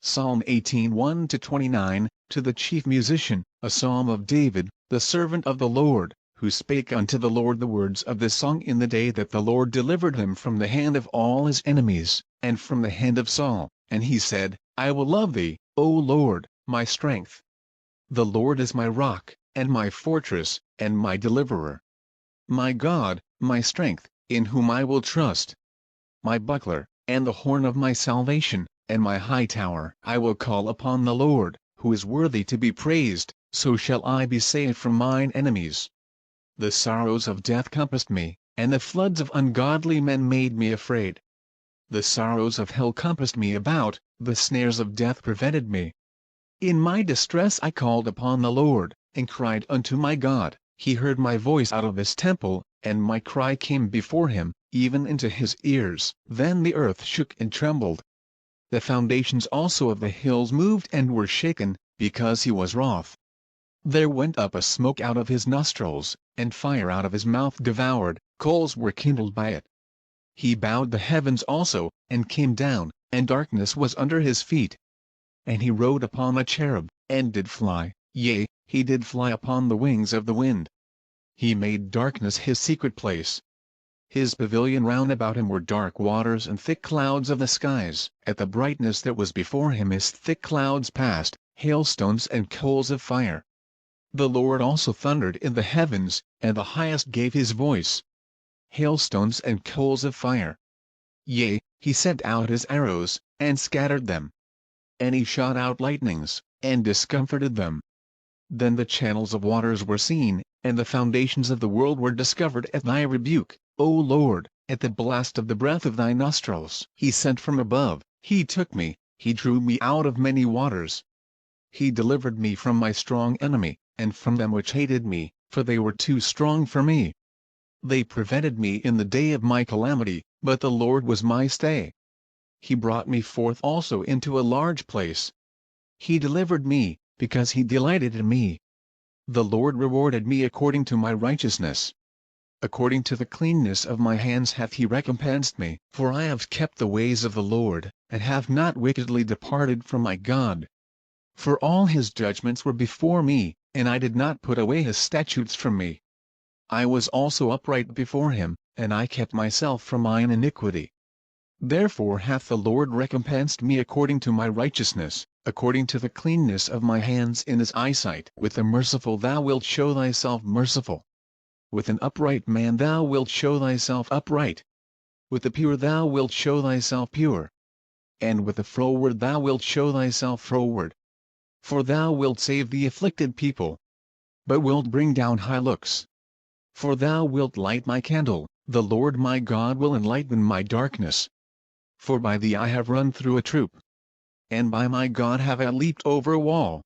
Psalm 18 1-29, to the chief musician, a psalm of David, the servant of the Lord, who spake unto the Lord the words of this song in the day that the Lord delivered him from the hand of all his enemies, and from the hand of Saul. And he said, I will love thee, O Lord, my strength. The Lord is my rock, and my fortress, and my deliverer. My God, my strength, in whom I will trust. My buckler, and the horn of my salvation, and my high tower. I will call upon the Lord, who is worthy to be praised, so shall I be saved from mine enemies. The sorrows of death compassed me, and the floods of ungodly men made me afraid. The sorrows of hell compassed me about, the snares of death prevented me. In my distress I called upon the Lord, and cried unto my God. He heard my voice out of his temple, and my cry came before him, even into his ears. Then the earth shook and trembled. The foundations also of the hills moved and were shaken, because he was wroth. There went up a smoke out of his nostrils, and fire out of his mouth devoured, coals were kindled by it. He bowed the heavens also, and came down, and darkness was under his feet. And he rode upon a cherub, and did fly, yea, he did fly upon the wings of the wind. He made darkness his secret place. His pavilion round about him were dark waters and thick clouds of the skies. At the brightness that was before him his thick clouds passed, hailstones and coals of fire. The Lord also thundered in the heavens, and the Highest gave his voice. Hailstones and coals of fire. Yea, he sent out his arrows, and scattered them. And he shot out lightnings, and discomfited them. Then the channels of waters were seen, and the foundations of the world were discovered at thy rebuke, O Lord, at the blast of the breath of thy nostrils. He sent from above, he took me, he drew me out of many waters. He delivered me from my strong enemy, and from them which hated me, for they were too strong for me. They prevented me in the day of my calamity, but the Lord was my stay. He brought me forth also into a large place. He delivered me, because he delighted in me. The Lord rewarded me according to my righteousness. According to the cleanness of my hands hath he recompensed me. For I have kept the ways of the Lord, and have not wickedly departed from my God. For all his judgments were before me, and I did not put away his statutes from me. I was also upright before him, and I kept myself from mine iniquity. Therefore hath the Lord recompensed me according to my righteousness, according to the cleanness of my hands in his eyesight. With the merciful thou wilt show thyself merciful. With an upright man thou wilt show thyself upright. With the pure thou wilt show thyself pure. And with the froward thou wilt show thyself froward. For thou wilt save the afflicted people, but wilt bring down high looks. For thou wilt light my candle, the Lord my God will enlighten my darkness. For by thee I have run through a troop, and by my God have I leaped over a wall.